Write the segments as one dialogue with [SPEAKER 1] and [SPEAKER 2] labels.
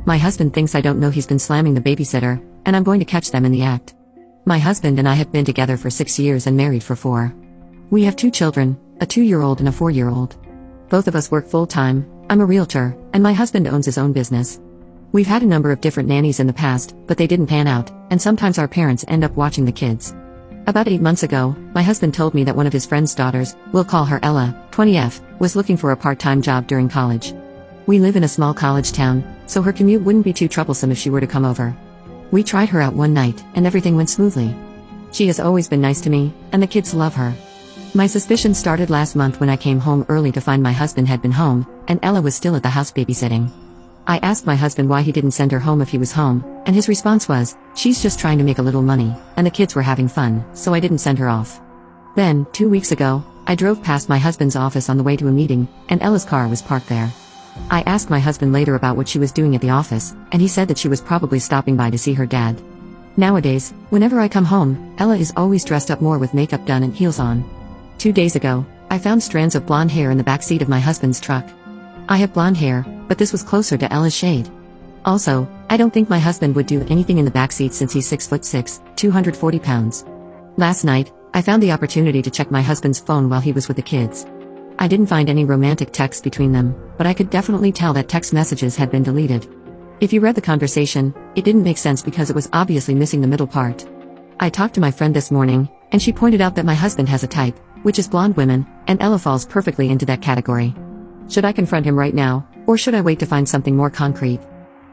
[SPEAKER 1] My husband thinks I don't know he's been slamming the babysitter, and I'm going to catch them in the act. My husband and I have been together for 6 years and married for 4. We have 2 children, a 2-year-old and a 4-year-old. Both of us work full-time. I'm a realtor, and my husband owns his own business. We've had a number of different nannies in the past, but they didn't pan out, and sometimes our parents end up watching the kids. About 8 months ago, my husband told me that one of his friend's daughters, we'll call her Ella, 20F, was looking for a part-time job during college. We live in a small college town, so her commute wouldn't be too troublesome if she were to come over. We tried her out one night, and everything went smoothly. She has always been nice to me, and the kids love her. My suspicion started last month when I came home early to find my husband had been home, and Ella was still at the house babysitting. I asked my husband why he didn't send her home if he was home, and his response was, "She's just trying to make a little money, and the kids were having fun, so I didn't send her off." Then, 2 weeks ago, I drove past my husband's office on the way to a meeting, and Ella's car was parked there. I asked my husband later about what she was doing at the office, and he said that she was probably stopping by to see her dad. Nowadays, whenever I come home, Ella is always dressed up more with makeup done and heels on. 2 days ago, I found strands of blonde hair in the back seat of my husband's truck. I have blonde hair, but this was closer to Ella's shade. Also, I don't think my husband would do anything in the backseat since he's 6'6", 240 pounds. Last night, I found the opportunity to check my husband's phone while he was with the kids. I didn't find any romantic text between them, but I could definitely tell that text messages had been deleted. If you read the conversation, it didn't make sense because it was obviously missing the middle part. I talked to my friend this morning, and she pointed out that my husband has a type, which is blonde women, and Ella falls perfectly into that category. Should I confront him right now, or should I wait to find something more concrete?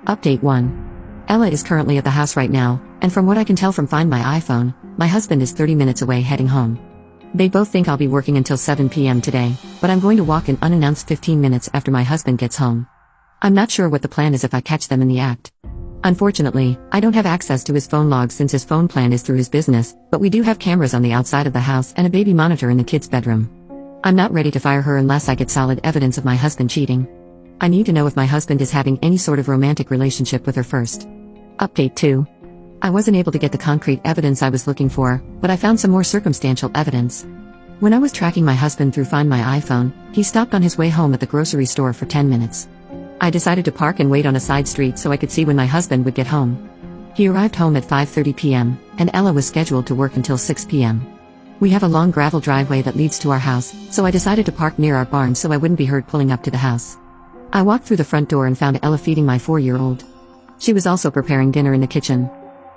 [SPEAKER 1] Update 1. Ella is currently at the house right now, and from what I can tell from Find My iPhone, my husband is 30 minutes away heading home. They both think I'll be working until 7 p.m. today, but I'm going to walk in unannounced 15 minutes after my husband gets home. I'm not sure what the plan is if I catch them in the act. Unfortunately, I don't have access to his phone log since his phone plan is through his business, but we do have cameras on the outside of the house and a baby monitor in the kids' bedroom. I'm not ready to fire her unless I get solid evidence of my husband cheating. I need to know if my husband is having any sort of romantic relationship with her first. Update 2. I wasn't able to get the concrete evidence I was looking for, but I found some more circumstantial evidence. When I was tracking my husband through Find My iPhone, he stopped on his way home at the grocery store for 10 minutes. I decided to park and wait on a side street so I could see when my husband would get home. He arrived home at 5:30 p.m., and Ella was scheduled to work until 6 p.m. We have a long gravel driveway that leads to our house, so I decided to park near our barn so I wouldn't be heard pulling up to the house. I walked through the front door and found Ella feeding my 4-year-old. She was also preparing dinner in the kitchen.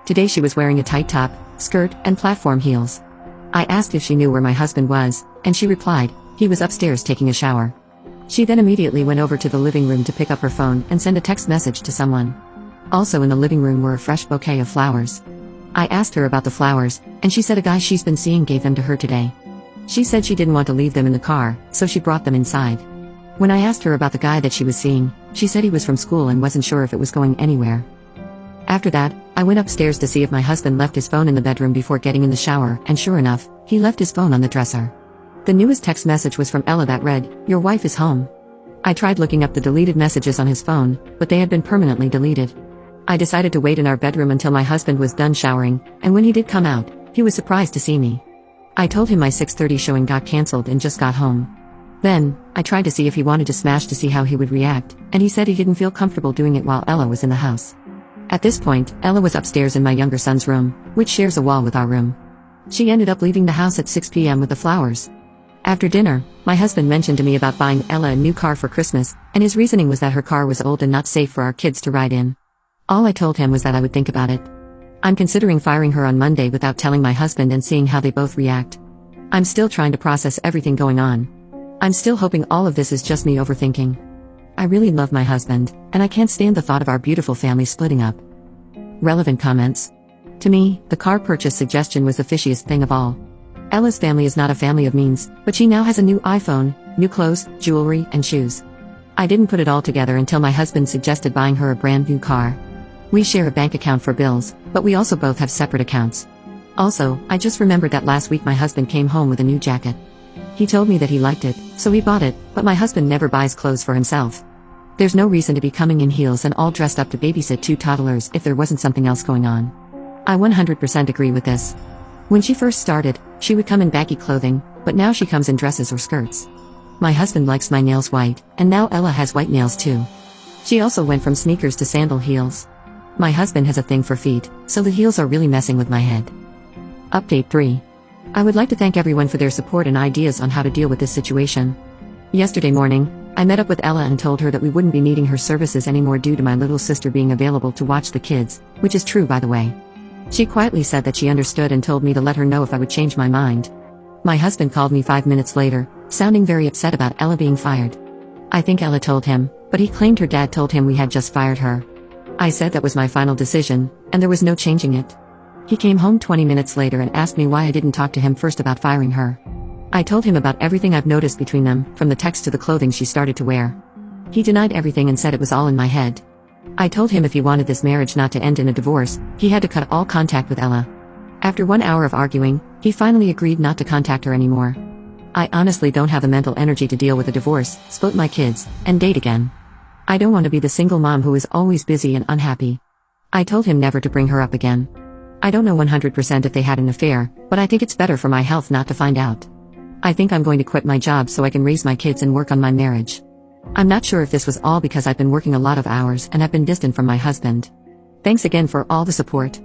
[SPEAKER 1] Today she was wearing a tight top, skirt, and platform heels. I asked if she knew where my husband was, and she replied, he was upstairs taking a shower. She then immediately went over to the living room to pick up her phone and send a text message to someone. Also in the living room were a fresh bouquet of flowers. I asked her about the flowers, and she said a guy she's been seeing gave them to her today. She said she didn't want to leave them in the car, so she brought them inside. When I asked her about the guy that she was seeing, she said he was from school and wasn't sure if it was going anywhere. After that, I went upstairs to see if my husband left his phone in the bedroom before getting in the shower, and sure enough, he left his phone on the dresser. The newest text message was from Ella that read, "Your wife is home." I tried looking up the deleted messages on his phone, but they had been permanently deleted. I decided to wait in our bedroom until my husband was done showering, and when he did come out, he was surprised to see me. I told him my 6:30 showing got cancelled and just got home. Then, I tried to see if he wanted to smash to see how he would react, and he said he didn't feel comfortable doing it while Ella was in the house. At this point, Ella was upstairs in my younger son's room, which shares a wall with our room. She ended up leaving the house at 6 p.m. with the flowers. After dinner, my husband mentioned to me about buying Ella a new car for Christmas, and his reasoning was that her car was old and not safe for our kids to ride in. All I told him was that I would think about it. I'm considering firing her on Monday without telling my husband and seeing how they both react. I'm still trying to process everything going on. I'm still hoping all of this is just me overthinking. I really love my husband, and I can't stand the thought of our beautiful family splitting up. Relevant comments. To me, the car purchase suggestion was the fishiest thing of all. Ella's family is not a family of means, but she now has a new iPhone, new clothes, jewelry, and shoes. I didn't put it all together until my husband suggested buying her a brand new car. We share a bank account for bills, but we also both have separate accounts. Also, I just remembered that last week my husband came home with a new jacket. He told me that he liked it, so he bought it, but my husband never buys clothes for himself. There's no reason to be coming in heels and all dressed up to babysit 2 toddlers if there wasn't something else going on. I 100% agree with this. When she first started, she would come in baggy clothing, but now she comes in dresses or skirts. My husband likes my nails white, and now Ella has white nails too. She also went from sneakers to sandal heels. My husband has a thing for feet, so the heels are really messing with my head. Update 3. I would like to thank everyone for their support and ideas on how to deal with this situation. Yesterday morning, I met up with Ella and told her that we wouldn't be needing her services anymore due to my little sister being available to watch the kids, which is true by the way. She quietly said that she understood and told me to let her know if I would change my mind. My husband called me 5 minutes later, sounding very upset about Ella being fired. I think Ella told him, but he claimed her dad told him we had just fired her. I said that was my final decision, and there was no changing it. He came home 20 minutes later and asked me why I didn't talk to him first about firing her. I told him about everything I've noticed between them, from the text to the clothing she started to wear. He denied everything and said it was all in my head. I told him if he wanted this marriage not to end in a divorce, he had to cut all contact with Ella. After 1 hour of arguing, he finally agreed not to contact her anymore. I honestly don't have the mental energy to deal with a divorce, split my kids, and date again. I don't want to be the single mom who is always busy and unhappy. I told him never to bring her up again. I don't know 100% if they had an affair, but I think it's better for my health not to find out. I think I'm going to quit my job so I can raise my kids and work on my marriage. I'm not sure if this was all because I've been working a lot of hours and I've been distant from my husband. Thanks again for all the support.